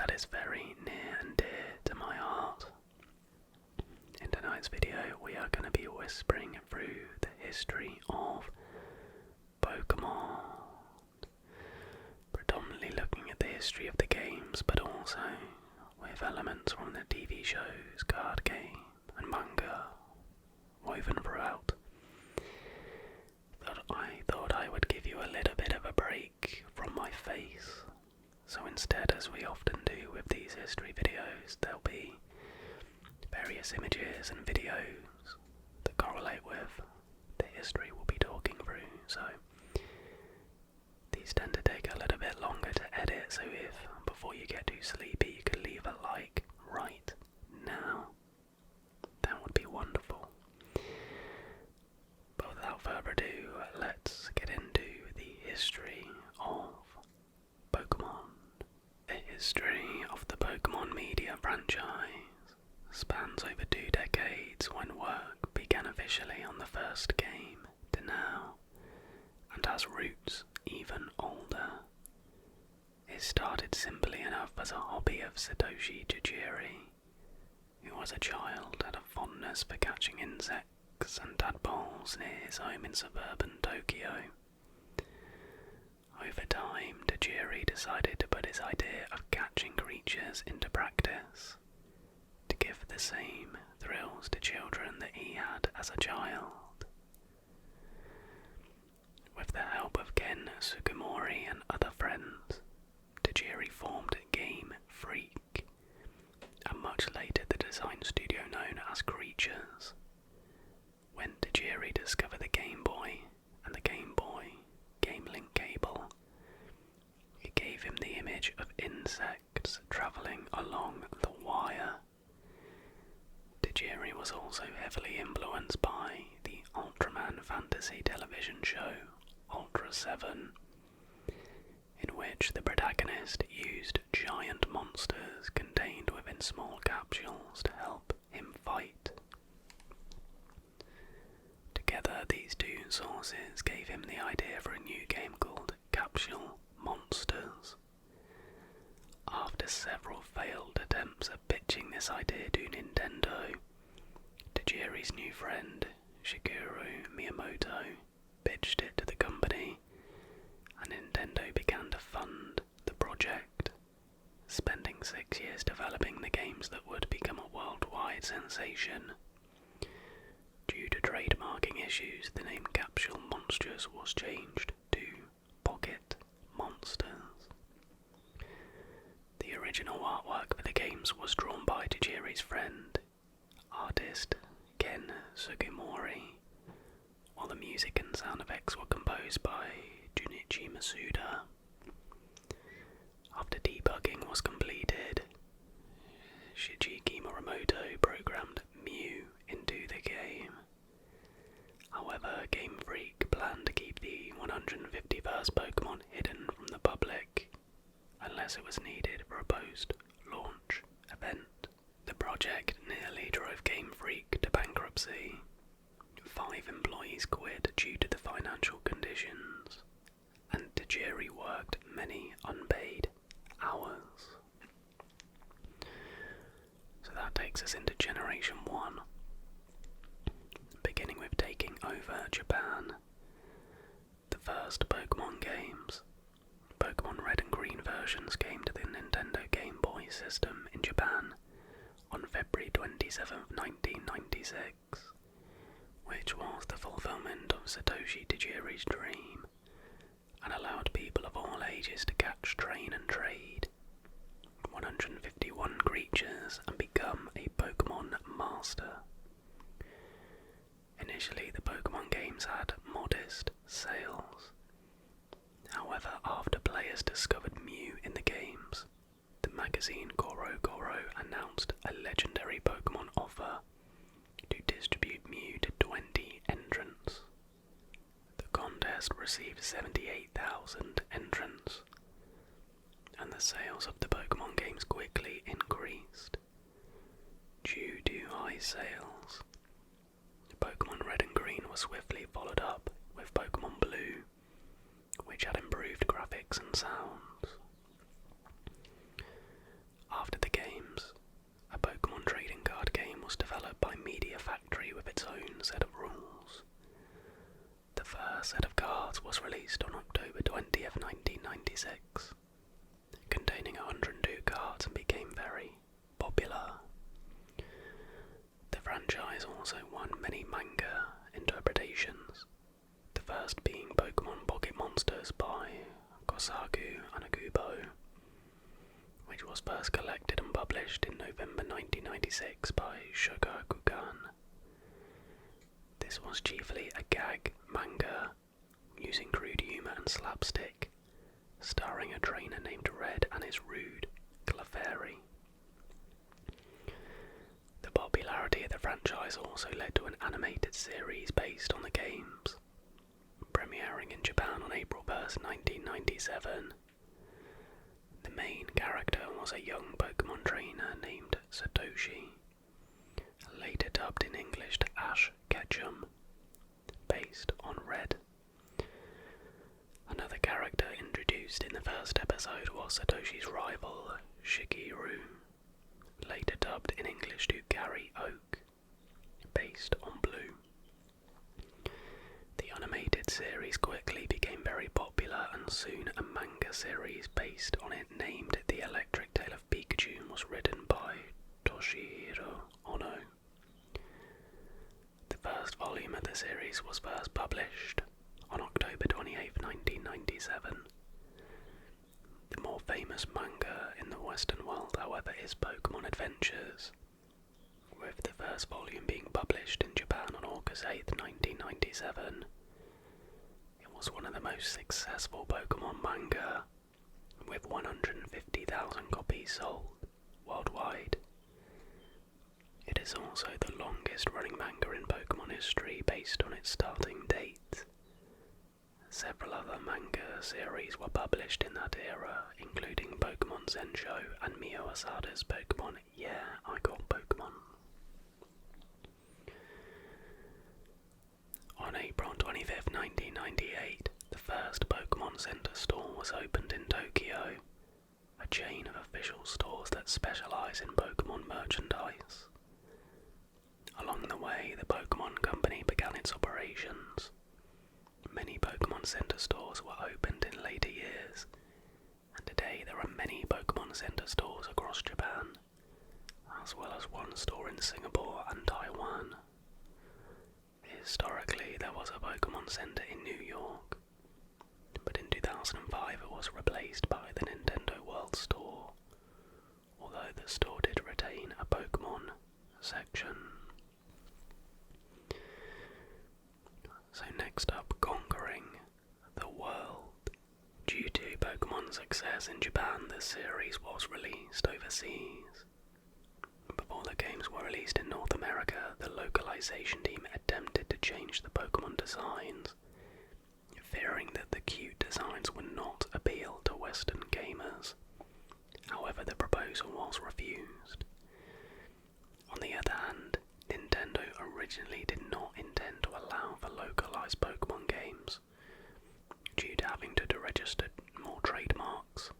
that is very near and dear to my heart. In tonight's video, we are going to be whispering through the history of Pokemon. Predominantly looking at the history of the games, but also with elements from the TV shows, card game, and manga woven throughout. I thought I would give you a little bit of a break from my face. So instead, as we often do with these history videos, there'll be various images and videos that correlate with the history we'll be talking through. So these tend to take a little bit longer to edit, so if before you get too sleepy you could leave a like right now, that would be wonderful. But without further ado, let's get into the history of Pokemon. The history of the Pokemon media franchise spans over 2 decades when work began officially on the first game to now, and has roots even older. It started simply enough as a hobby of Satoshi Tajiri, who as a child had a fondness for catching insects and tadpoles near his home in suburban Tokyo. Over time, Tajiri decided to put his idea of catching creatures into practice, to give the same thrills to children that he had as a child. With the help of Ken Sugimori and other friends, Tajiri formed Game Freak, and much later the design studio known as Creatures. When Tajiri discovered the Game Boy and the Game Boy Game Link cable, it gave him the image of insects travelling along the wire. Tajiri was also heavily influenced by the Ultraman fantasy television show Ultra 7, in which the protagonist used giant monsters contained within small capsules to help him fight. Together, these two sources gave him the idea for a new game called Capsule Monsters. After several failed attempts at pitching this idea to Nintendo, Tajiri's new friend, Shigeru Miyamoto, pitched it to the company, and Nintendo began to fund the project, spending 6 years developing the games that would become a worldwide sensation. Due to trademarking issues, the name Capsule Monsters was changed to Pocket Monsters. The original artwork for the games was drawn by Tajiri's friend, artist Ken Sugimori, while the music and sound effects were composed by Junichi Masuda. After debugging was completed, Shigeru Miyamoto programmed Mew into the game. However, Game Freak planned to keep the 151st Pokemon hidden from the public, unless it was needed for a post-launch event. The project nearly drove Game Freak to bankruptcy. 5 employees quit due to the financial conditions, and Tajiri worked many unpaid hours. So that takes us into Generation 1, beginning with taking over Japan. The first Pokemon games, Pokemon Red and Green versions, came to the Nintendo Game Boy system in Japan on February 27, 1996, which was the fulfillment of Satoshi Tajiri's dream, and allowed people of all ages to catch, train and trade 151 creatures and become a Pokemon master. Initially, the Pokemon games had modest sales. However, after players discovered Mew in the games, the magazine Goro Goro announced a legendary Pokemon offer to distribute Mew to 20 entrants. The contest received 78,000 entrants, and the sales of the Pokemon games quickly increased. Due to high sales, Pokemon Red and Green was swiftly followed up with Pokemon Blue, which had improved graphics and sounds. also won many manga interpretations, the first being Pokemon Pocket Monsters by Kosaku Anakubo, which was first collected and published in November 1996 by Shogakukan. This was chiefly a gag manga using crude humour and slapstick, starring a trainer named Red and his rude Clefairy. The popularity of the franchise also led to an animated series based on the games, premiering in Japan on April 1st, 1997. The main character was a young Pokemon trainer named Satoshi, later dubbed in English to Ash Ketchum, based on Red. Another character introduced in the first episode was Satoshi's rival, Shigeru, later dubbed in English to Gary Oak, based on Blue. The animated series quickly became very popular, and soon a manga series based on it named The Electric Tale of Pikachu was written by Toshihiro Ono. The first volume of the series was first published on October 28, 1997. The more famous manga in the Western world, however, is Pokemon Adventures, with the first volume being published in Japan on August 8, 1997. It was one of the most successful Pokemon manga, with 150,000 copies sold worldwide. It is also the longest running manga in Pokemon history based on its starting date. Several other manga series were published in that era, including Pokemon Zensho and Mio Asada's Pokemon Yeah, I Got Pokemon. On April 25, 1998, the first Pokemon Center store was opened in Tokyo, a chain of official stores that specialize in Pokemon merchandise. Along the way, the Pokemon Company began its operations. Many Pokemon Center stores were opened in later years, and today there are many Pokemon Center stores across Japan, as well as one store in Singapore and Taiwan. Historically, there was a Pokemon Center in New York, but in 2005 it was replaced by the Nintendo World Store, although the store did retain a Pokemon section. So next up, conquering the world. Due to Pokemon's success in Japan, the series was released overseas. Before the games were released in North America, the localization team attempted to change the Pokemon designs, fearing that the cute designs would not appeal to Western gamers. However, the proposal was refused. On the other hand, Nintendo originally did not intend to allow for localized Pokemon games, due to having to register more trademarks,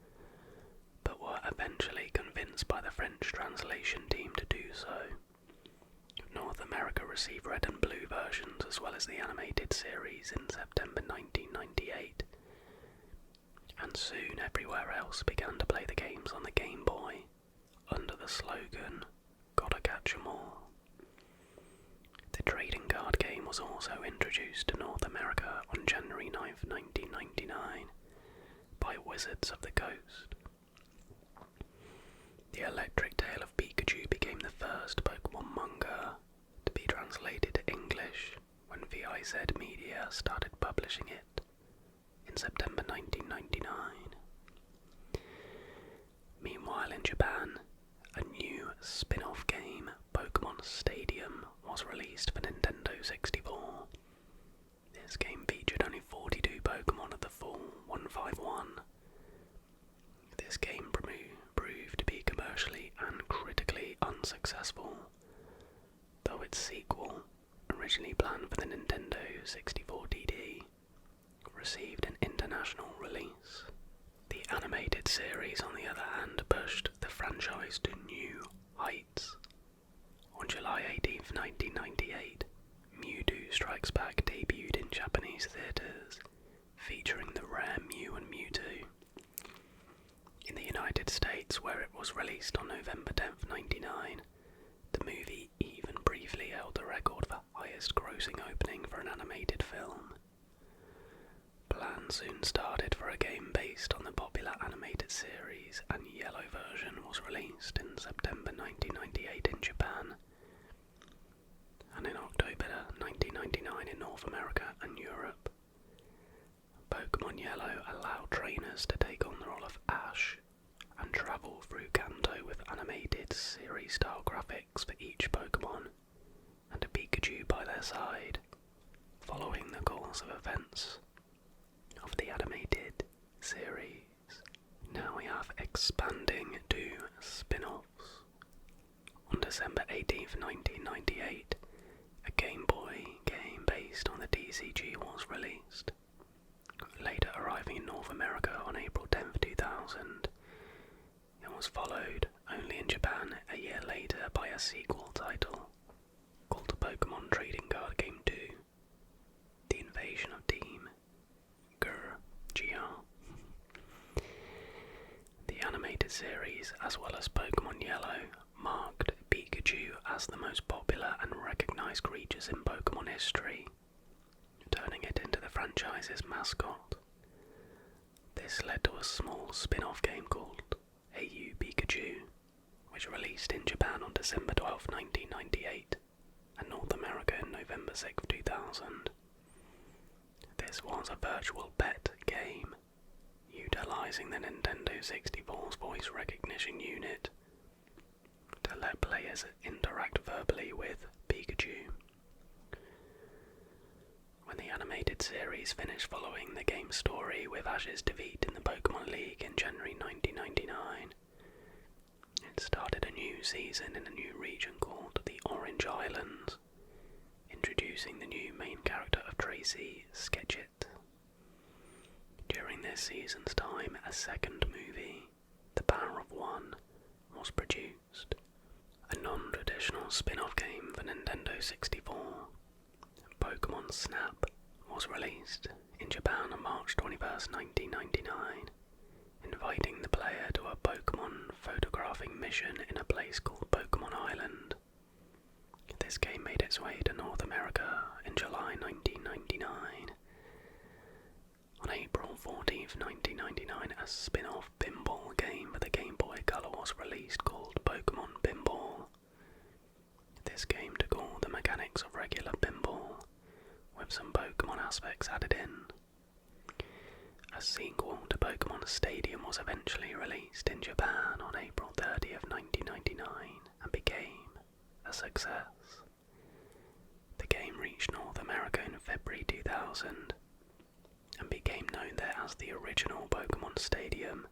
but were eventually convinced by the French translation team to do so. North America received red and blue versions as well as the animated series in September 1998, and soon everywhere else began to play the games on the Game Boy under the slogan, "Gotta catch 'em all." The trading card game was also introduced to North America on January 9, 1999 by Wizards of the Coast. The Electric Tale of Pikachu became the first Pokemon manga to be translated to English when VIZ Media started publishing it in September 1999. Meanwhile, in Japan, a new spin-off game, Pokemon Stadium, was released for Nintendo 64. This game featured only 42 Pokemon of the full 151. This game proved to be commercially and critically unsuccessful, though its sequel, originally planned for the Nintendo 64 DD, received an international release. The animated series, on the other hand, pushed the franchise to new heights. On July 18, 1998, Mewtwo Strikes Back debuted in Japanese theaters, featuring the rare Mew and Mewtwo. In the United States, where it was released on November 10, 1999, the movie even briefly held the record for highest grossing opening for an animated film. Plans soon started for a game based on the popular animated series, and yellow version was released in September 1998 in Japan, and in October 1999 in North America and Europe. Pokemon Yellow allowed trainers to take on the role of Ash and travel through Kanto with animated series-style graphics for each Pokemon and a Pikachu by their side, following the course of events of the animated series. Now we have expanding to spin-offs. On December 18th, 1998, a Game Boy game based on the TCG was released, later arriving in North America on April 10th, 2000. It was followed only in Japan a year later by a sequel title called Pokemon Trading Card Game 2, The Invasion of Team GR. The animated series, as well as Pokemon Yellow, marked Pikachu as the most popular and recognized creatures in Pokemon history, turning it into the franchise's mascot. This led to a small spin-off game called AU Pikachu, which released in Japan on December 12, 1998, and North America in November 6, 2000. This was a virtual pet game, utilizing the Nintendo 64's voice recognition unit to let players interact verbally with Pikachu. When the animated series finished following the game's story with Ash's defeat in the Pokemon League in January 1999, it started a new season in a new region called the Orange Islands, introducing the new main character of Tracy, Sketchit. During this season's time, a second movie, The Power of One, was produced, a non-traditional spin-off game for Nintendo 64. Pokemon Snap was released in Japan on March 21st, 1999, inviting the player to a Pokemon photographing mission in a place called Pokemon Island. This game made its way to North America in July 1999. On April 14th, 1999, a spin-off pinball game for the Game Boy Color was released called Pokemon Pinball. This game took all the mechanics of regular pinball, with some Pokemon aspects added in. A sequel to Pokemon Stadium was eventually released in Japan on April 30th, 1999, and became a success. The game reached North America in February 2000, and became known there as the original Pokemon Stadium.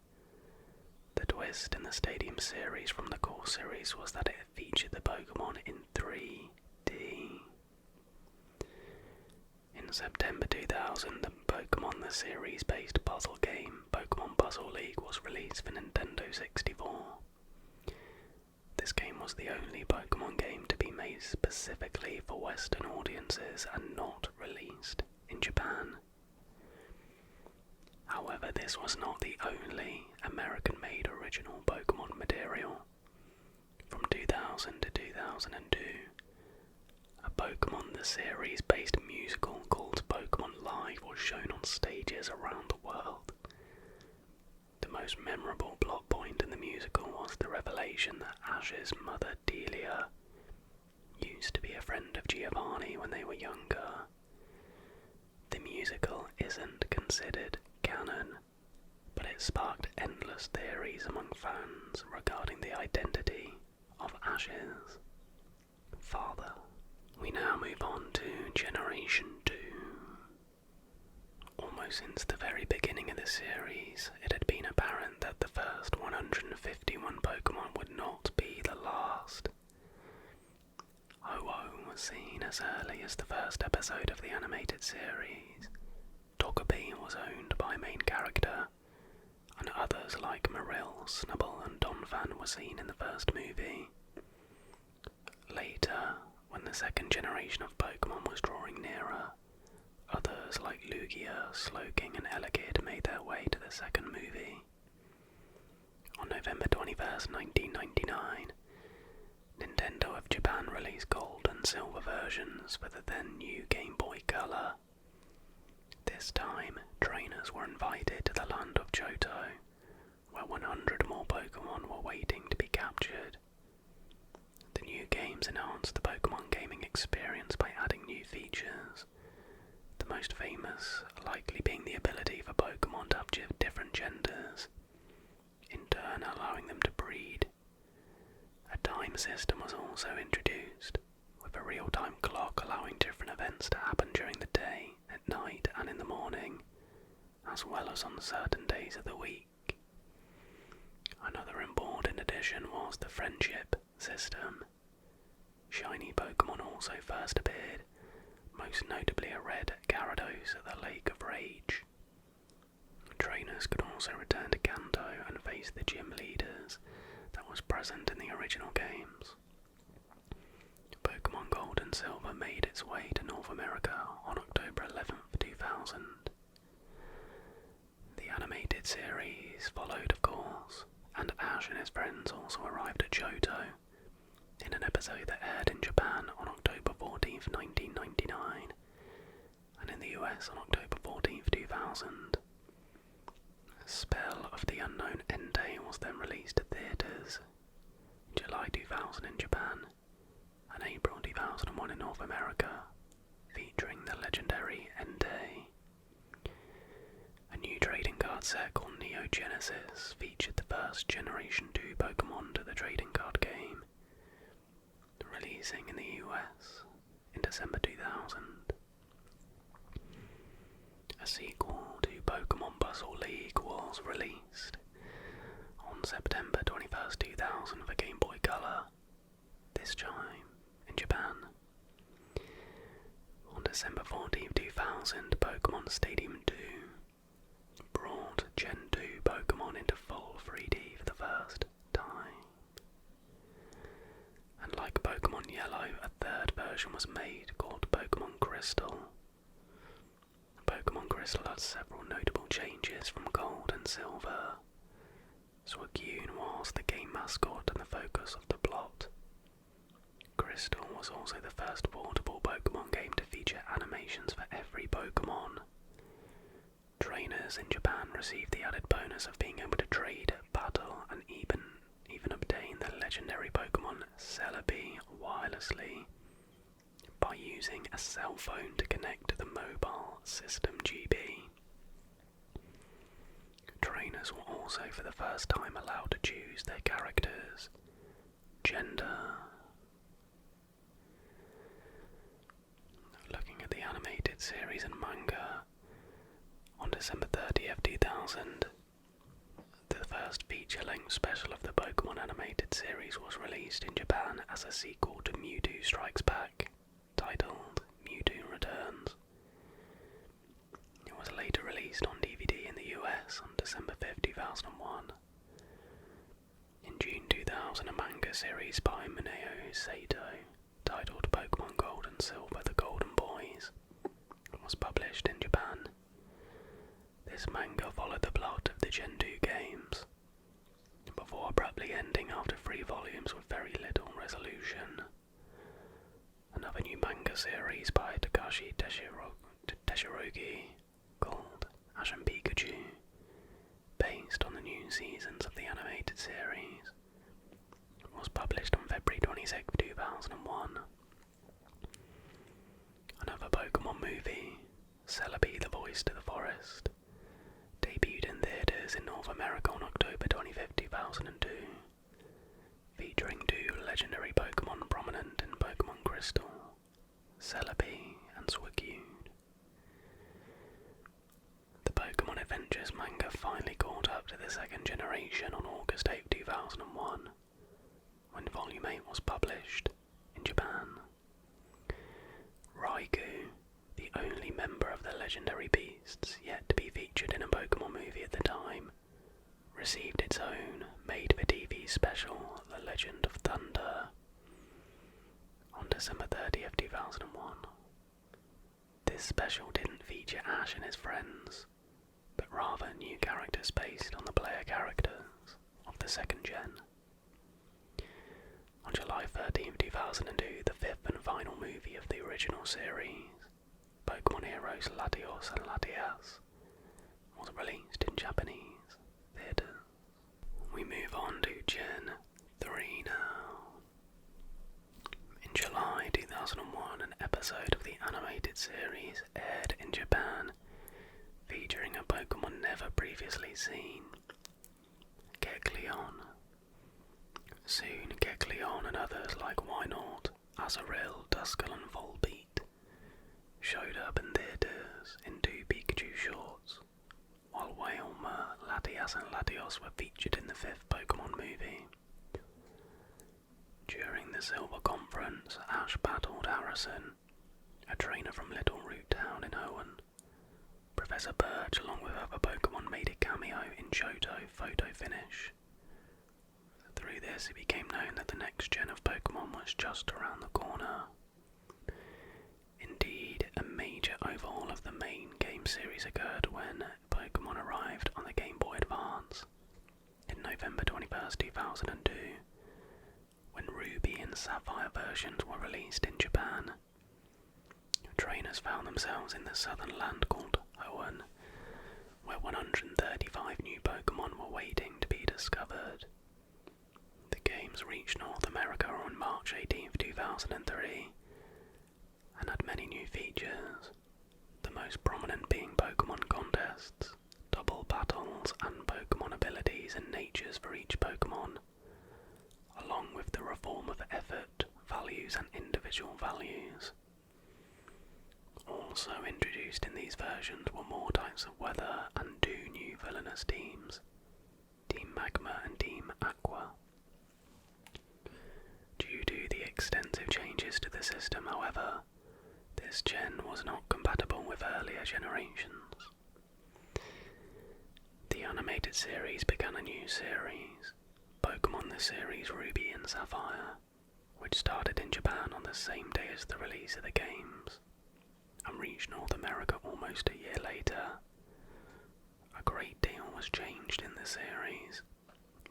The twist in the Stadium series from the core series was that it featured the Pokemon in 3D. In September 2000, the Pokemon the series-based puzzle game Pokemon Puzzle League was released for Nintendo 64. This game was the only Pokemon game to be made specifically for Western audiences and not released in Japan. However, this was not the only American-made original Pokemon material. From 2000 to 2002, a Pokemon the series-based musical called Pokemon Live was shown on stages around the world. The most memorable plot point in the musical was the revelation that Ash's mother Delia used to be a friend of Giovanni when they were younger. The musical isn't considered canon, but it sparked endless theories among fans regarding the identity of Ash's father. We now move on to Generation 2. Almost since the very beginning of the series, it had been apparent that the first 151 Pokemon would not be the last. Ho-Oh was seen as early as the first episode of the animated series. Togepi was owned by main character, and others like Marill, Snubbull and Donphan were seen in the first movie. Later, when the second generation of Pokemon was drawing nearer, others like Lugia, Slowking and Elekid made their way to the second movie. On November 21st, 1999, Nintendo of Japan released Gold and and silver versions for the then new Game Boy Color. This time, trainers were invited to the land of Johto, where 100 more Pokemon were waiting to be captured. The new games enhanced the Pokemon gaming experience by adding new features, the most famous likely being the ability for Pokemon to have different genders, in turn allowing them to breed. A time system was also introduced, with a real-time clock allowing different events to happen during the day, at night and in the morning, as well as on certain days of the week. Another important addition was the friendship system. Shiny Pokemon also first appeared, most notably a red Gyarados at the Lake of Rage. Trainers could also return to Kanto and face the gym leaders that was present in the original games. Pokemon Gold and Silver made its way to North America on October 11th, 2000. The animated series followed, of course, and Ash and his friends also arrived at Johto in an episode that aired in Japan on October 14th, 1999, and in the US on October 14th, 2000. Spell of the Unknown Entei was then released to theatres in July 2000 in Japan and April 2001 in North America, featuring the legendary Entei. A new trading card set called Neo Genesis featured the first Generation 2 Pokemon to the trading card game, releasing in the US in December 2000. A sequel to Pokemon Puzzle League was released on September 21st, 2000 for Game Boy Color, this time in Japan. On December 14th, 2000, Pokemon Stadium 2 brought Gen 2 Pokemon into full 3D for the first time. And like Pokemon Yellow, a third version was made called Pokemon Crystal. Pokemon Crystal had several notable changes from Gold and Silver. Suicune was the game mascot and the focus of the plot. Crystal was also the first portable Pokemon game to feature animations for every Pokemon. Trainers in Japan received the added bonus of being able to trade, battle, and even obtain the legendary Pokemon Celebi wirelessly by using a cell phone to connect to the mobile system GB. Trainers were also for the first time allowed to choose their character's gender. Looking at the animated series and manga, on December 30th, 2000, the first feature-length special of the Pokemon animated series was released in Japan as a sequel to Mewtwo Strikes Back, titled Mewtwo Returns. It was later released on DVD in the US on December 5th, 2001. In June 2000, a manga series by Mineo Sato, titled Pokemon Gold and Silver The Golden Boys, was published in Japan. This manga followed the plot of the Gen 2 games, before abruptly ending after 3 volumes with very little resolution. Another new manga series by Takashi Teshirogi called Ash and Pikachu, based on the new seasons of the animated series, was published on February 26, 2001. Another Pokemon movie, Celebi the Voice to the Forest, debuted in theatres in North America on October 25, 2002, featuring 2 legendary Pokemon prominent in Pokemon Crystal, Celebi and Suicune. The Pokemon Adventures manga finally caught up to the second generation on August 8, 2001, when Volume 8 was published in Japan. Raikou, the only member of the legendary beasts yet to be featured in a Pokemon movie at the time, received its own made-for-TV special, The Legend of Thunder, on December 30th, 2001. This special didn't feature Ash and his friends, but rather new characters based on the player characters of the second gen. On July 13th, 2002, the 5th and final movie of the original series, Pokemon Heroes Latios and Latias, was released in Japanese theatres. We move on to Gen 3 now. In July 2001, an episode of the animated series aired in Japan, featuring a Pokemon never previously seen, Kecleon. Soon, Kecleon and others like Wynaut, Azurill, Duskull and Volbeat showed up in theatres in 2 Pikachu shorts, while Wailmer, Latias and Latios were featured in the 5th Pokemon movie. During the Silver Conference, Ash battled Harrison, a trainer from Little Root Town in Hoenn. Professor Birch, along with other Pokemon, made a cameo in Johto photo finish. Through this, it became known that the next gen of Pokemon was just around the corner. Indeed, a major overhaul of the main game series occurred when Pokemon arrived on the Game Boy Advance in November 21st, 2002, when Ruby and Sapphire versions were released in Japan. Trainers found themselves in the southern land called Hoenn, where 135 new Pokemon were waiting to be discovered. The games reached North America on March 18th, 2003, and had many new features, the most prominent being Pokemon contests, double battles, and Pokemon abilities and natures for each Pokemon, along with the reform of effort, values, and individual values. Also introduced in these versions were more types of weather and 2 new villainous teams, Team Magma and Team Aqua. Due to the extensive changes to the system, however, this gen was not compatible with earlier generations. The animated series began a new series, Pokemon the Series Ruby and Sapphire, which started in Japan on the same day as the release of the games, and reached North America almost a year later. A great deal was changed in the series,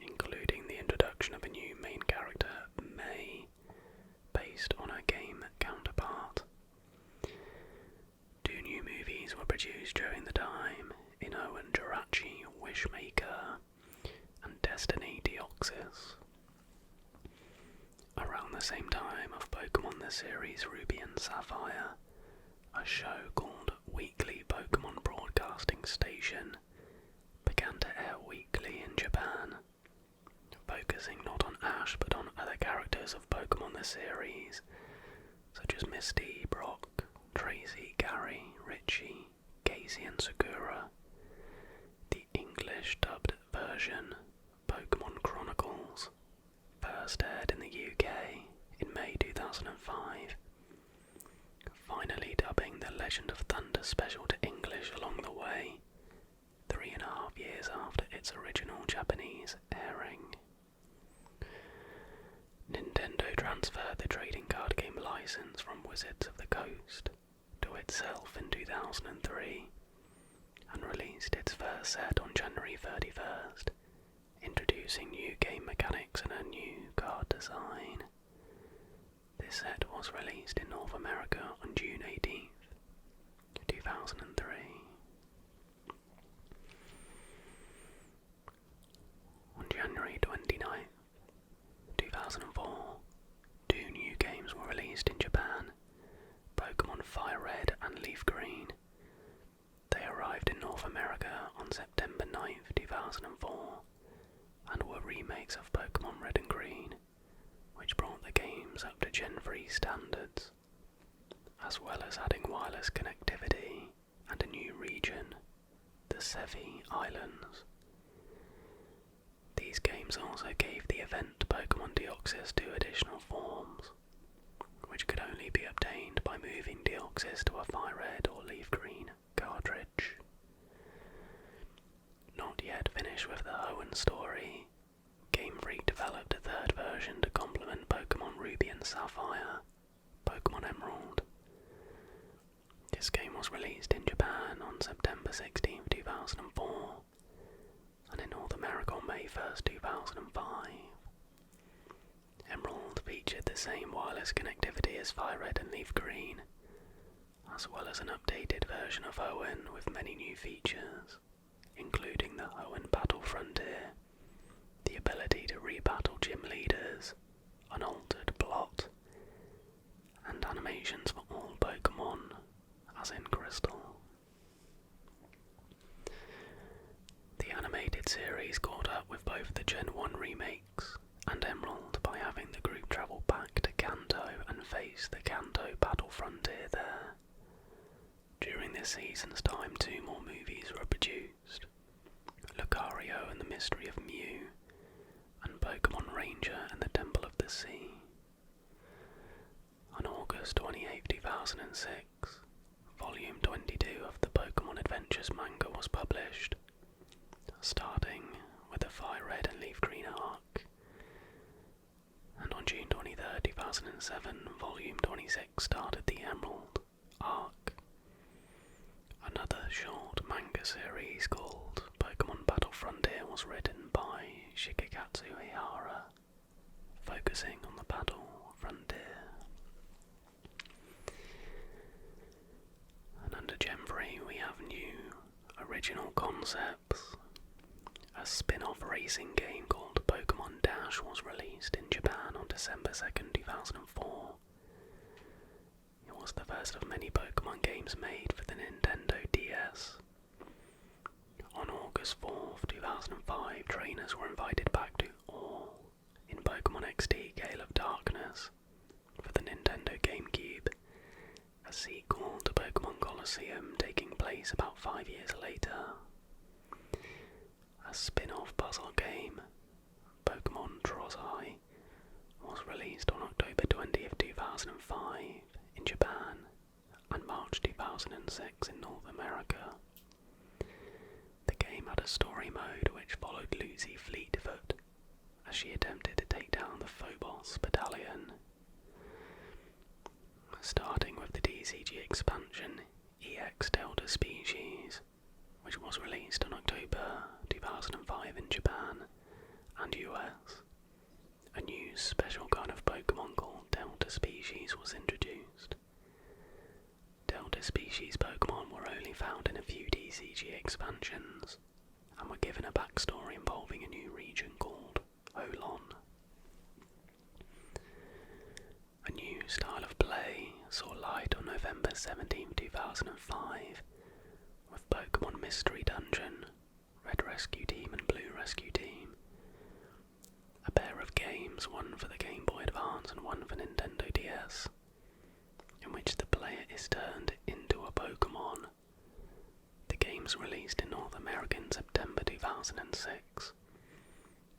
including the introduction of a new main character, May, based on her game counterpart. 2 new movies were produced during the time, Inno and Jirachi, Wishmaker, and Destiny Deoxys. Around the same time of Pokemon the Series Ruby and Sapphire, a show called Weekly Pokemon Broadcasting Station began to air weekly in Japan, focusing not on Ash but on other characters of Pokemon the series, such as Misty, Brock, Tracy, Gary, Richie, Casey and Sakura. The English dubbed version, Pokemon Chronicles, first aired in the UK in May 2005, finally dubbing the Legend of Thunder special to English along the way, 3.5 years after its original Japanese airing. Nintendo transferred the trading card game license from Wizards of the Coast to itself in 2003, and released its first set on January 31st, introducing new game mechanics and a new card design. This set was released in North America on June 18th, 2003. On January 29th, 2004, 2 new games were released in Japan, Pokemon Fire Red and Leaf Green. They arrived in North America on September 9th, 2004, and were remakes of Pokemon Red and Green, which brought the games up to Gen 3 standards, as well as adding wireless connectivity and a new region, the Sevi Islands. These games also gave the event Pokemon Deoxys 2 additional forms, which could only be obtained by moving Deoxys to a Fire Red or Leaf Green cartridge. Not yet finished with the Hoenn story, Game Freak developed a 3rd version to complement Pokemon Ruby and Sapphire, Pokemon Emerald. This game was released in Japan on September 16, 2004, and in North America on May 1st, 2005. Emerald featured the same wireless connectivity as Fire Red and Leaf Green, as well as an updated version of Owen with many new features, including the Owen Battle Frontier, the ability to re-battle gym leaders, an altered plot, and animations for all Pokemon, as in Crystal. The animated series caught up with both the Gen 1 remakes and Emerald by having the group travel back to Kanto and face the Kanto Battle Frontier there. During this season's time, 2 more movies were produced, Lucario and the Mystery of Mew, and Pokemon Ranger and the Temple of the Sea. On August 28, 2006, Volume 22 of the Pokemon Adventures manga was published, starting with the Fire Red and Leaf Green arc, and on June 23, 2007, Volume 26 started the Emerald arc. Another short manga series called Pokemon Battle Frontier was written by Shigekatsu Ihara, focusing on the Battle Frontier. And under Gen 3 we have new original concepts. A spin-off racing game called Pokemon Dash was released in Japan on December 2nd, 2004. It was the first of many Pokemon games made for the Nintendo DS. On August 4th, 2005, trainers were invited back to All in Pokemon XD Gale of Darkness for the Nintendo GameCube, a sequel to Pokemon Colosseum taking place about 5 years later. A spin-off puzzle game, Pokemon Trozai, was released on October 20th, 2005 in Japan and March 2006 in North America. The game had a story mode which followed Lucy Fleetfoot as she attempted to take down the Phobos Battalion. Starting with the DCG expansion EX Delta Species, which was released on October 2005 in Japan and US. A new special kind of Pokemon called Delta Species was introduced. Delta Species Pokemon were only found in a few DCG expansions and were given a backstory involving a new region called Olon. A new style of play saw light on November 17, 2005 with Pokemon Mystery Dungeon, Red Rescue Team and Blue Rescue Team. A pair of games, one for the Game Boy Advance and one for Nintendo DS, in which the player is turned into a Pokemon. The games released in North America in September 2006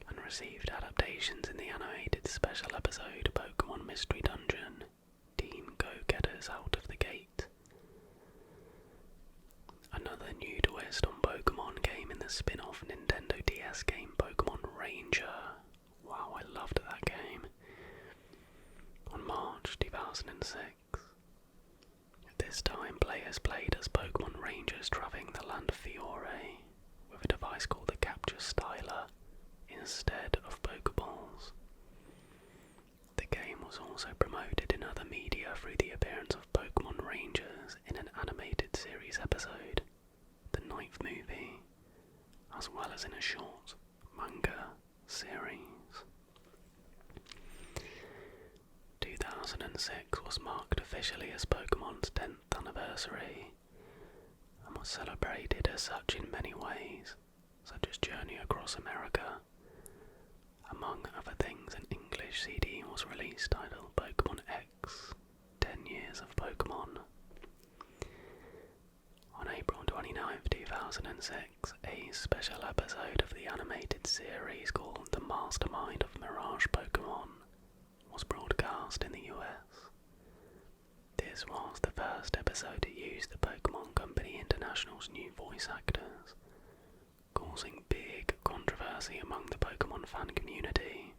and received adaptations in the animated special episode Pokemon Mystery Dungeon, Team Go-Getters Out of the Gate. Another new twist on Pokemon came in the spin-off Nintendo DS game Pokemon Ranger. Wow, I loved that game. On March 2006. At this time, players played as Pokemon Rangers travelling the land of Fiore with a device called the Capture Styler instead of Pokeballs. The game was also promoted in other media through the appearance of Pokemon Rangers in an animated series episode, the 9th movie, as well as in a short manga series. 2006 was marked officially as Pokemon's 10th anniversary and was celebrated as such in many ways, such as Journey Across America. Among other things, an English CD was released titled Pokemon X, 10 Years of Pokemon. On April 29, 2006, a special episode of the animated series called The Mastermind of Mirage Pokemon was broadcast in the US. This was the first episode to use the Pokemon Company International's new voice actors, causing big controversy among the Pokemon fan community.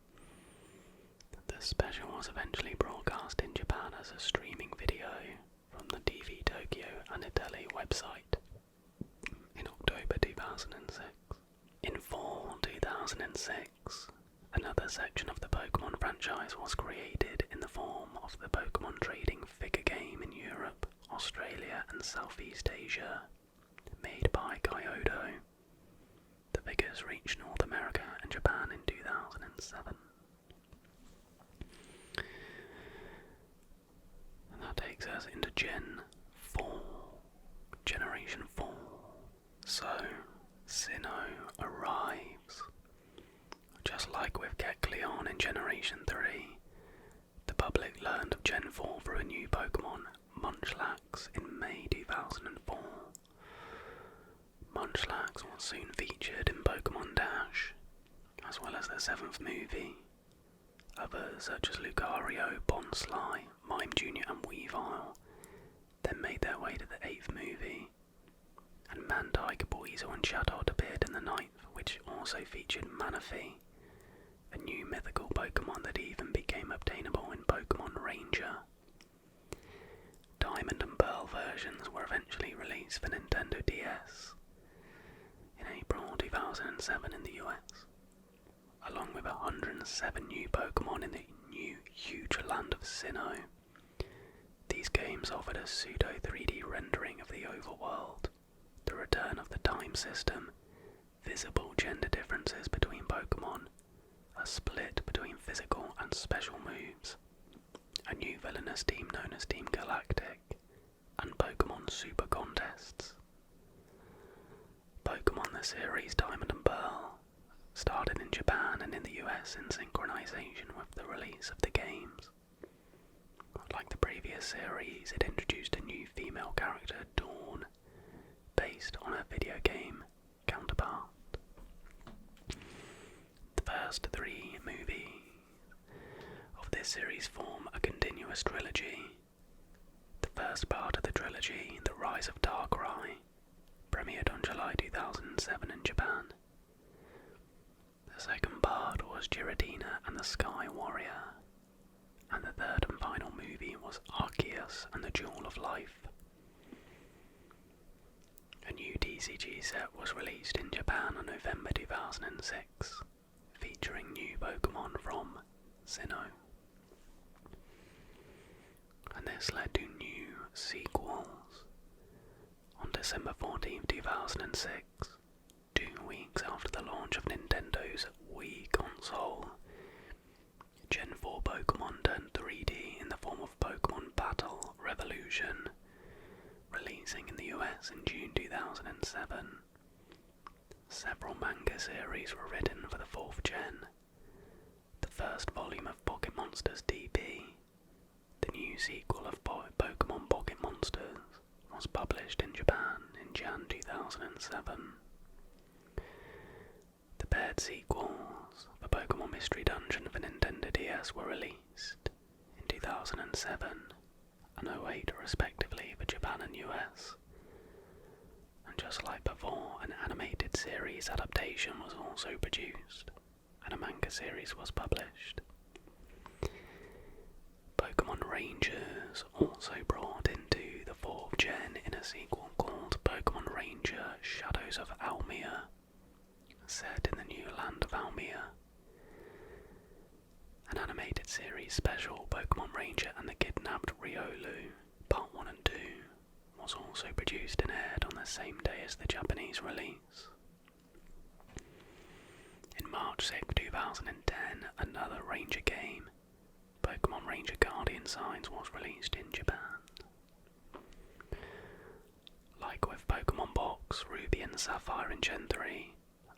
The special was eventually broadcast in Japan as a streaming video from the TV Tokyo and Italy website in October 2006. In fall 2006, a Another section of the Pokemon franchise was created in the form of the Pokemon trading figure game in Europe, Australia and Southeast Asia, made by Kyoto. The figures reached North America and Japan in 2007. And that takes us into Generation 4. So, Sinnoh arrives. Just like with Kecleon in Generation 3, the public learned of Gen 4 through a new Pokemon, Munchlax, in May 2004. Munchlax was soon featured in Pokemon Dash, as well as the 7th movie. Others such as Lucario, Bonsly, Mime Jr. and Weavile then made their way to the 8th movie, and Mantike, Buizel and Chatot appeared in the 9th, which also featured Manaphy, a new mythical Pokemon that even became obtainable in Pokemon Ranger. Diamond and Pearl versions were eventually released for Nintendo DS in April 2007 in the US, along with 107 new Pokemon in the new huge land of Sinnoh. These games offered a pseudo 3D rendering of the overworld, the return of the time system, visible gender differences between Pokemon, a split between physical and special moves, a new villainous team known as Team Galactic, and Pokemon Super Contests. Pokemon the series Diamond and Pearl started in Japan and in the US in synchronization with the release of the games. Like the previous series, it introduced a new female character, Dawn, based on her video game counterpart. The first 3 movies of this series form a continuous trilogy. The first part of the trilogy, The Rise of Darkrai, premiered on July 2007 in Japan. The second part was Giratina and the Sky Warrior, and the third and final movie was Arceus and the Jewel of Life. A new TCG set was released in Japan on November 2006, featuring new Pokemon from Sinnoh. And this led to new sequels. On December 14, 2006, 2 weeks after the launch of Nintendo's Wii console, Gen 4 Pokemon turned 3D in the form of Pokemon Battle Revolution, releasing in the US in June 2007. Several manga series were written for the 4th gen. The first volume of Pocket Monsters DP, the new sequel of Pokemon Pocket Monsters, was published in Japan in Jan 2007. The paired sequels for Pokemon Mystery Dungeon for Nintendo DS were released in 2007 and 2008 respectively for Japan and US. And just like before, an animated series adaptation was also produced, and a manga series was published. Pokemon Rangers also brought into the 4th gen in a sequel called Pokemon Ranger Shadows of Almia, set in the new land of Almia. An animated series special, Pokemon Ranger and the Kidnapped Riolu, Part 1 and 2, was also produced and aired on the same day as the Japanese release. In March 6, 2010, another Ranger game, Pokemon Ranger Guardian Signs, was released in Japan. Like with Pokemon Box, Ruby and Sapphire in Gen 3,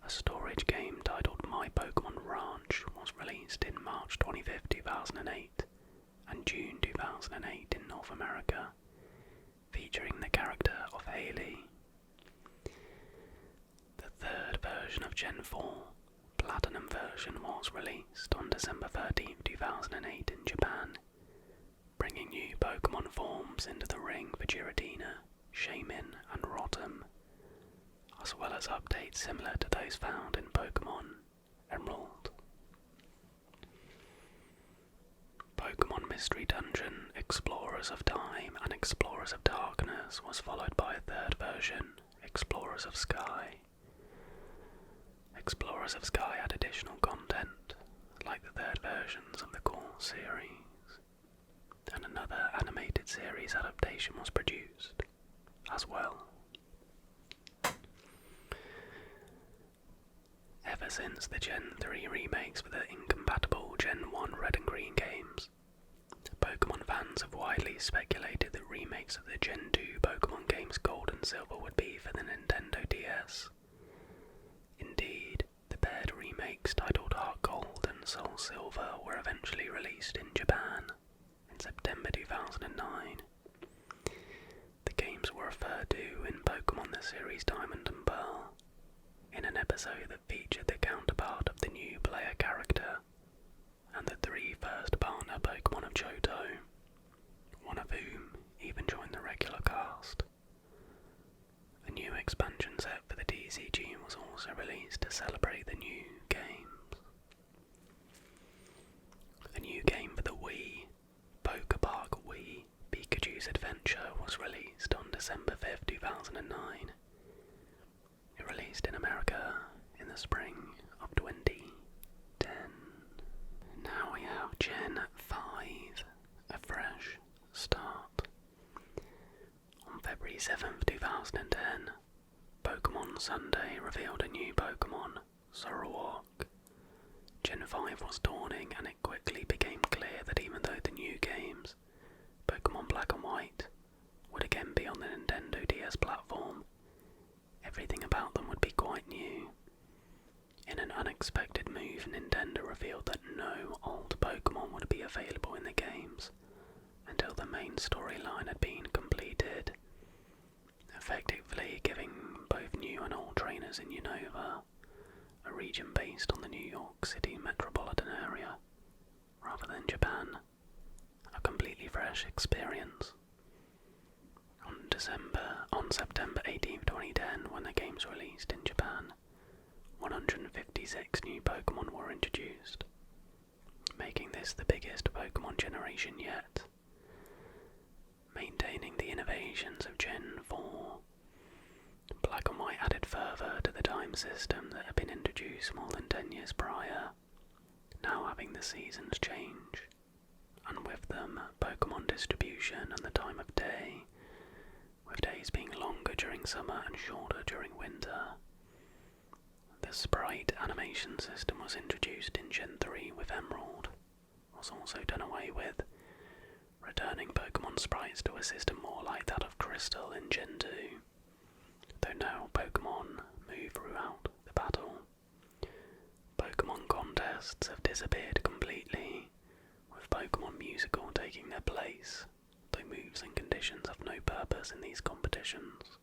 a storage game titled My Pokemon Ranch was released in March 25, 2008 and June 2008 in North America, featuring the character of Haley. The third version of Gen 4, Platinum version, was released on December 13, 2008 in Japan, bringing new Pokemon forms into the ring for Giratina, Shaymin and Rotom, as well as updates similar to those found in Pokemon Emerald. Pokemon Mystery Dungeon, Explorers of Time and Explorers of Darkness was followed by a third version, Explorers of Sky. Explorers of Sky had additional content, like the third versions of the core series, and another animated series adaptation was produced as well. Ever since the Gen 3 remakes were the incompatible Gen 1 Red and Green games, Pokemon fans have widely speculated that remakes of the Gen 2 Pokemon games Gold and Silver would be for the Nintendo DS. Indeed, the paired remakes titled Heart Gold and Soul Silver were eventually released in Japan in September 2009. The games were referred to in Pokemon the series Diamond and Pearl, in an episode that featured the counterpart of the new player character, and the 3 first partner Pokemon of Johto, one of whom even joined the regular cast. A new expansion set for the TCG was also released to celebrate the new games. A new game for the Wii, Pokepark Wii Pikachu's Adventure, was released on December 5th, 2009. It released in America in the spring of 2010. Now we have Gen 5, a fresh start. On February 7th, 2010, Pokemon Sunday revealed a new Pokemon, Sorowak. Gen 5 was dawning, and it quickly became clear that even though the new games, Pokemon Black and White, would again be on the Nintendo DS platform, everything about them would be quite new. In an unexpected move, Nintendo revealed that no old Pokemon would be available in the games until the main storyline had been completed, effectively giving both new and old trainers in Unova, a region based on the New York City metropolitan area, rather than Japan, a completely fresh experience. On September 18, 2010, when the games released in Japan, 156 new Pokemon were introduced, making this the biggest Pokemon generation yet. Maintaining the innovations of Gen 4, Black and White added further to the time system that had been introduced more than 10 years prior, now having the seasons change, and with them Pokemon distribution and the time of day, with days being longer during summer and shorter during winter. The sprite animation system was introduced in Gen 3 with Emerald, was also done away with, returning Pokemon sprites to a system more like that of Crystal in Gen 2, though now Pokemon move throughout the battle. Pokemon contests have disappeared completely, with Pokemon Musical taking their place, though moves and conditions have no purpose in these competitions.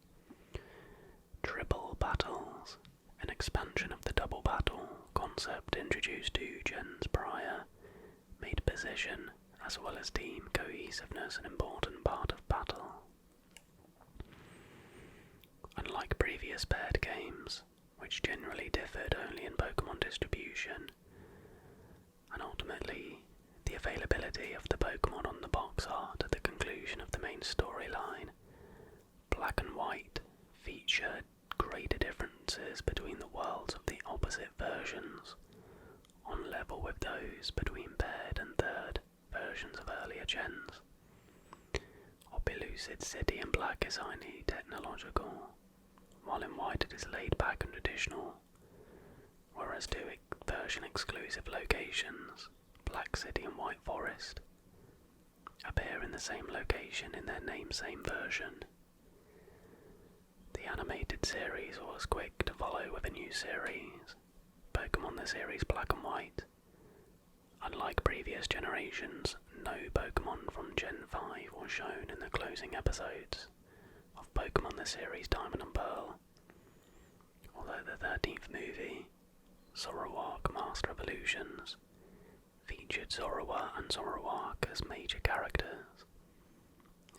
Triple Battles, an expansion of the double battle concept introduced 2 gens prior, made position as well as team cohesiveness an important part of battle. Unlike previous paired games, which generally differed only in Pokemon distribution, and ultimately the availability of the Pokemon on the box art at the conclusion of the main storyline, Black and White featured greater differences between the worlds of the opposite versions, on level with those between paired and third versions of earlier gens. Opelucid City in Black is highly technological, while in White it is laid back and traditional, whereas 2 version exclusive locations, Black City and White Forest, appear in the same location in their name-same version. The animated series was quick to follow with a new series, Pokemon the series Black and White. Unlike previous generations, no Pokemon from Gen 5 was shown in the closing episodes of Pokemon the series Diamond and Pearl, although the 13th movie, Sorowak Master Evolutions, featured Zorua and Sorowak as major characters,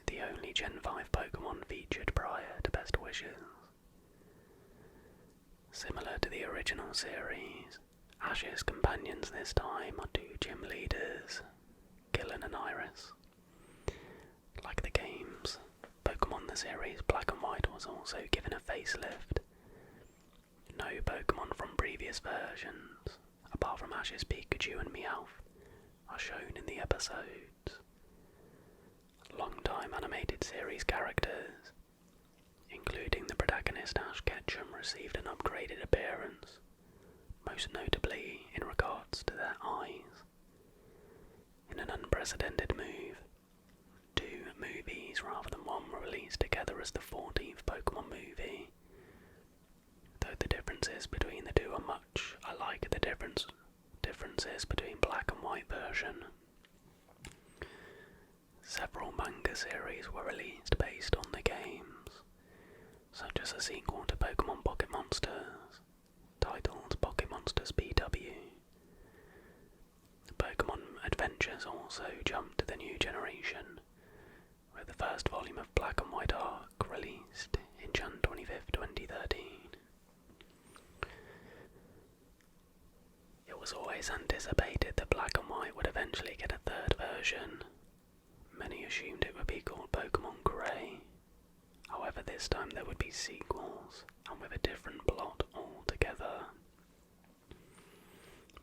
the only Gen 5 Pokemon featured prior to Best Wishes. Similar to the original series, Ash's companions this time are 2 gym leaders, Gillen and Iris. Like the games, Pokemon the series Black and White was also given a facelift. No Pokemon from previous versions, apart from Ash's Pikachu and Meowth, are shown in the episodes. Long-time animated series characters, including the protagonist Ash Ketchum, received an upgraded appearance, most notably in regards to their eyes. In an unprecedented move, 2 movies rather than one were released together as the 14th Pokemon movie. Though the differences between the two are much alike the differences between black and white version. Several manga series were released based on the games, such as a sequel to Pokemon Pocket Monsters, titled Pocket Monsters BW. Pokemon Adventures also jumped to the new generation, with the first volume of Black and White Arc released in June 25th, 2013. It was always anticipated that Black and White would eventually get a third version. Many assumed it would be called Pokemon Grey. However, this time there would be sequels, and with a different plot altogether.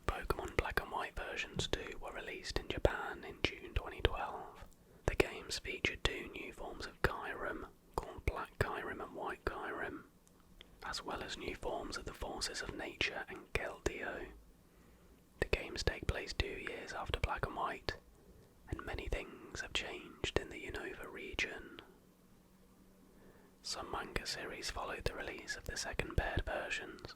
Pokemon Black and White versions 2 were released in Japan in June 2012. The games featured 2 new forms of Kyurem, called Black Kyurem and White Kyurem, as well as new forms of the Forces of Nature and Keldeo. The games take place 2 years after Black and White, and many things have changed in the Unova region. Some manga series followed the release of the second paired versions,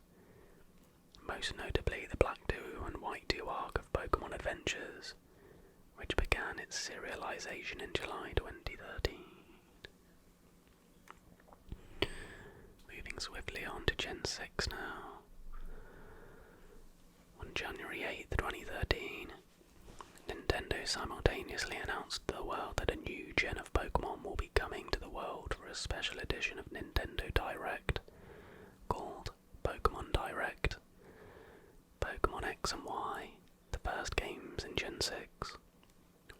most notably the Black 2 and White 2 arc of Pokemon Adventures, which began its serialization in July 2013. Moving swiftly on to Gen 6 now. On January 8th, 2013, Nintendo simultaneously announced to the world that a new gen of Pokemon will be coming to the world for a special edition of Nintendo Direct, called Pokemon Direct. Pokemon X and Y, the first games in Gen 6,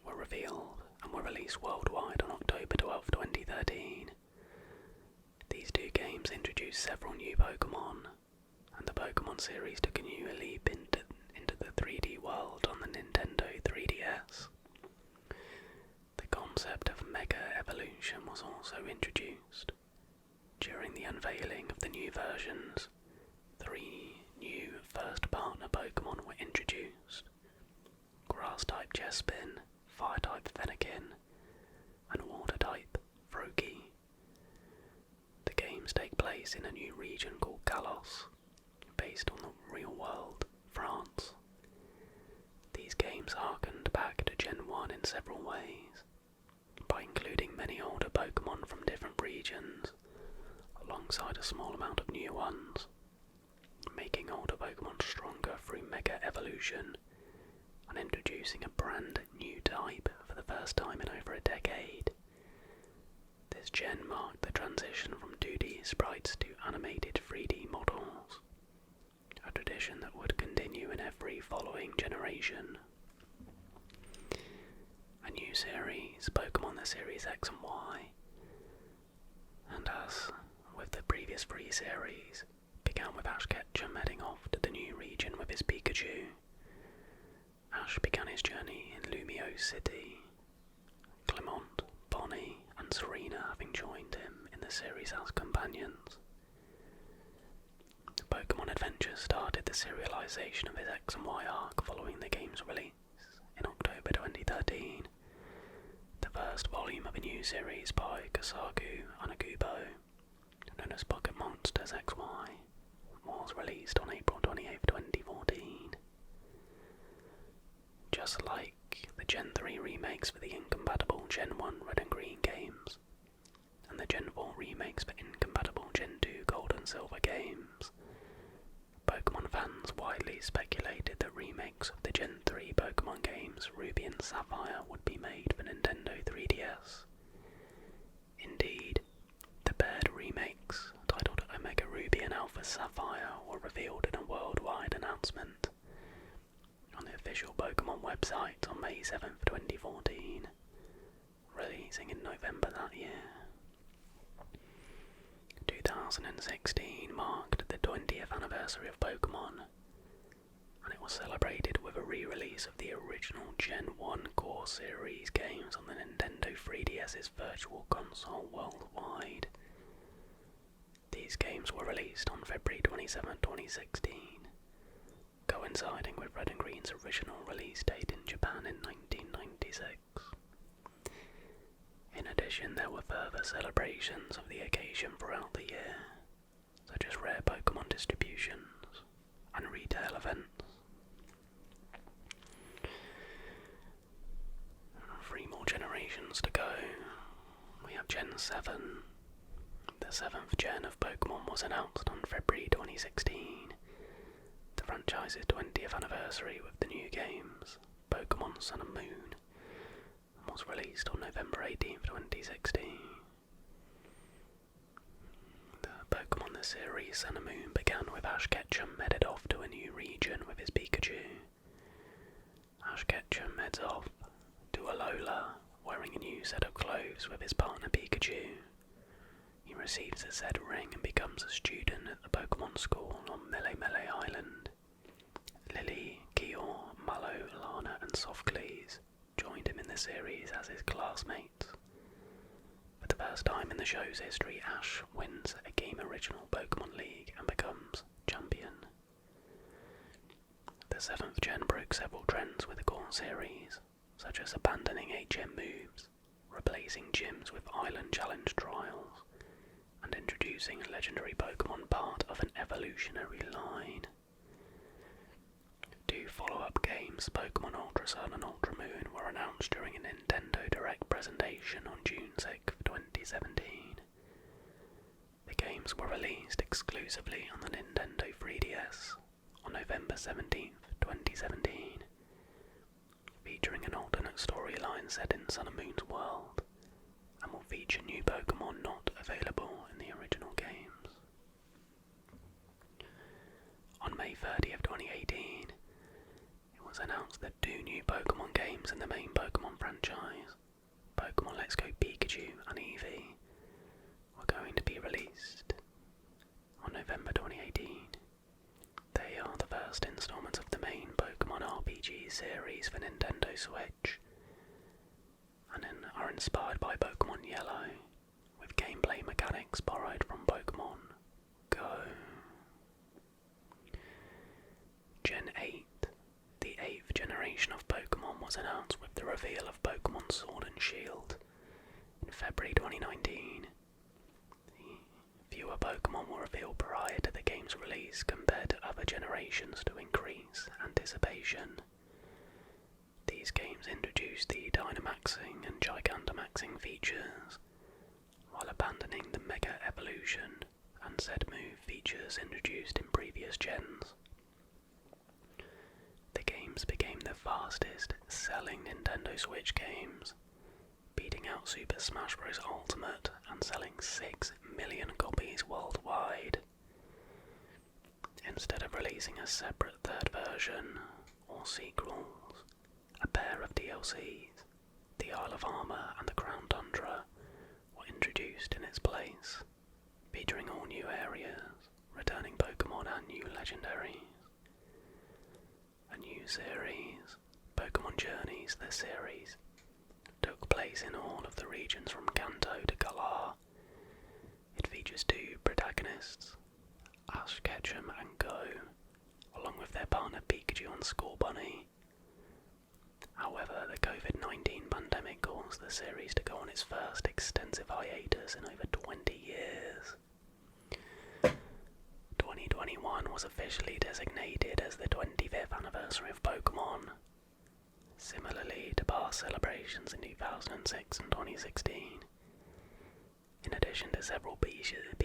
were revealed and were released worldwide on October 12, 2013. These 2 games introduced several new Pokemon, and the Pokemon series took a new leap into the 3D world on the Nintendo 3DS. The concept of Mega Evolution was also introduced. During the unveiling of the new versions, 3 new first partner Pokemon were introduced: Grass-type Chespin, Fire-type Fennekin, and Water-type Froakie. The games take place in a new region called Kalos, based on the real world, France. These games harkened back to Gen 1 in several ways, by including many older Pokemon from different regions, alongside a small amount of new ones, making older Pokemon stronger through Mega Evolution, and introducing a brand new type for the first time in over a decade. This gen marked the transition from 2D sprites to animated 3D models, a tradition that would continue in every following generation. A new series, Pokemon the Series X and Y, and as with the previous 3 series, began with Ash Ketchum heading off to the new region with his Pikachu. Ash began his journey in Lumio City, Clement, Bonnie, and Serena having joined him in the series as companions. Pokemon Adventures started the serialization of his X and Y arc following the game's release in October 2013. The first volume of a new series by Kasaku Anakubo, known as Pocket Monsters XY, was released on April 28, 2014. Just like the Gen 3 remakes for the incompatible Gen 1 Red and Green games, and the Gen 4 remakes for incompatible Gen 2 Gold and Silver games, Pokemon fans widely speculated that remakes of the Gen 3 Pokemon games Ruby and Sapphire would be made for Nintendo 3DS. Indeed, the paired remakes, titled Omega Ruby and Alpha Sapphire, were revealed in a worldwide announcement on the official Pokemon website on May 7th, 2014, releasing in November that year. 2016 marked the 20th anniversary of Pokemon, and it was celebrated with a re-release of the original Gen 1 Core Series games on the Nintendo 3DS's Virtual Console worldwide. These games were released on February 27, 2016, coinciding with Red and Green's original release date in Japan in 1996. In addition, there were further celebrations of the occasion throughout the year, such as rare Pokemon distributions and retail events. 3 more generations to go. We have Gen 7. The 7th gen of Pokemon was announced on February 2016, the franchise's 20th anniversary with the new games, Pokemon Sun and Moon, and was released on November 18, 2016. The Pokemon the series Sun and Moon began with Ash Ketchum headed off to a new region with his Pikachu. Ash Ketchum heads off to Alola, wearing a new set of clothes with his partner Pikachu. He receives a said ring and becomes a student at the Pokemon School on Melemele Island. Lily, Kior, Mallow, Lana and Softcleese joined him in the series as his classmates. For the first time in the show's history, Ash wins a Game Original Pokemon League and becomes champion. The 7th gen broke several trends with the core series, such as abandoning HM moves, replacing gyms with Island Challenge trials, and introducing a legendary Pokemon part of an evolutionary line. 2 follow-up games, Pokemon Ultra Sun and Ultra Moon, were announced during a Nintendo Direct presentation on June 6, 2017. The games were released exclusively on the Nintendo 3DS on November 17, 2017, featuring an alternate storyline set in Sun and Moon's world, and will feature new Pokemon not available in the original games. On May 30th, 2018, it was announced that 2 new Pokemon games in the main Pokemon franchise, Pokemon Let's Go Pikachu and Eevee, were going to be released on November 2018. They are the first installments of the main Pokemon RPG series for Nintendo Switch, and are inspired by Pokemon Yellow, with gameplay mechanics borrowed from Pokemon Go. Gen 8, the 8th generation of Pokemon, was announced with the reveal of Pokemon Sword and Shield in February 2019. Fewer Pokemon were revealed prior to the game's release compared to other generations to increase anticipation. These games introduced the Dynamaxing and Gigantamaxing features, while abandoning the Mega Evolution and said move features introduced in previous gens. The games became the fastest selling Nintendo Switch games, beating out Super Smash Bros. Ultimate and selling 6 million copies worldwide. Instead of releasing a separate third version or sequels, a pair of DLCs, the Isle of Armor and the Crown Tundra, were introduced in its place, featuring all new areas, returning Pokemon and new legendaries. A new series, Pokemon Journeys, the series, took place in all of the regions from Kanto to Galar. It features 2 protagonists, Ash Ketchum and Go, along with their partner Pikachu and Scorbunny. However, the COVID-19 pandemic caused the series to go on its first extensive hiatus in over 20 years. 2021 was officially designated as the 25th anniversary of Pokemon, similarly to past celebrations in 2006 and 2016, in addition to several pieces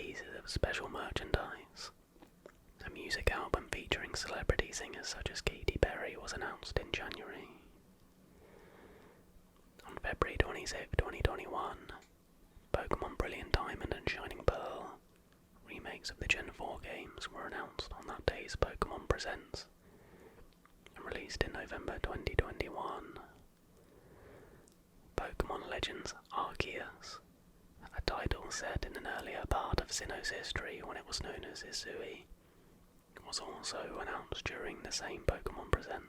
of special merchandise. A music album featuring celebrity singers such as Katy Perry was announced in January. On February 26, 2021, Pokemon Brilliant Diamond and Shining Pearl, remakes of the Gen 4 games, were announced on that day's Pokemon Presents, and released in November 2021. Pokemon Legends Arceus, a title set in an earlier part of Sinnoh's history when it was known as Hisui, was also announced during the same Pokemon Presents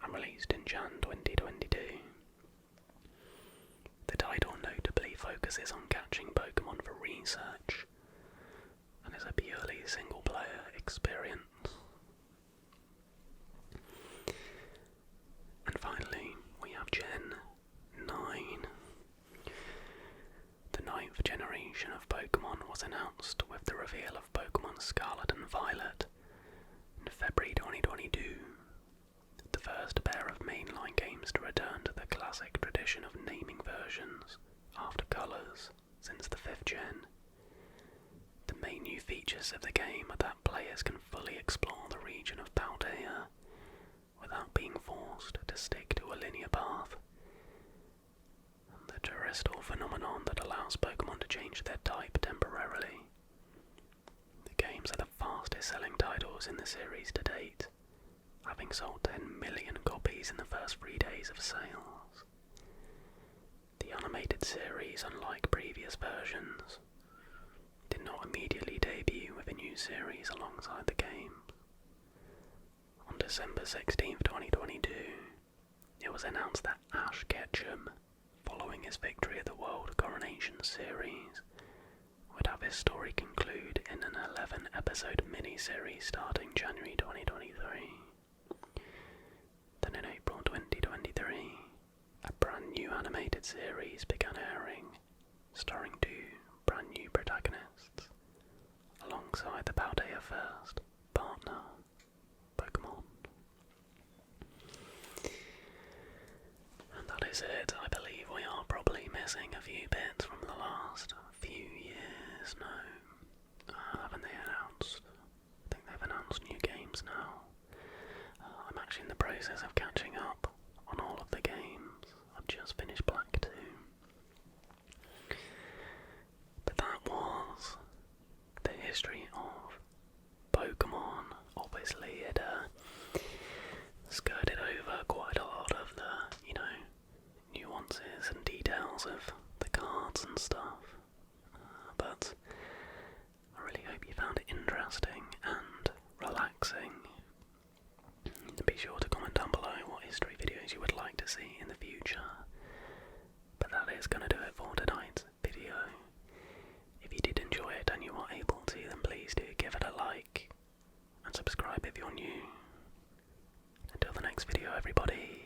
and released in Jan 2022. The title notably focuses on catching Pokemon for research and is a purely single-player experience. And finally, we have Gen 9. The ninth generation of Pokemon was announced with the reveal of Pokemon Scarlet and Violet in February 2022, the first pair of mainline games to return to the classic tradition of naming versions after colours since the 5th gen. The main new features of the game are that players can fully explore the region of Paldea without being forced to stick to a linear path. The terrestrial phenomenon that allows Pokemon to change their type temporarily. The games are the fastest selling titles in the series to date, having sold 10 million copies in the first 3 days of sales. The animated series, unlike previous versions, did not immediately debut with a new series alongside the game. On December 16, 2022, it was announced that Ash Ketchum, following his victory at the World Coronation Series, would have his story conclude in an 11-episode mini-series starting January 2023. Then in April 2023, a brand new animated series began airing, starring 2 brand new protagonists, alongside the Paldea First partner, Pokemon. And that is it. I believe we are probably missing a few bits from the last few years. No, haven't they announced? I think they've announced new games now. I'm actually in the process of catching up on all of the games. I've just finished Black 2. But that was the history of Pokemon. Obviously it skirted over quite a lot of the, nuances and details of the cards and stuff. But I really hope you found it interesting and relaxing. Be sure to comment down below what history videos you would like to see in the future. But that is going to do it for tonight's video. If you did enjoy it and you are able to, then please do give it a like and subscribe if you're new. Until the next video, everybody,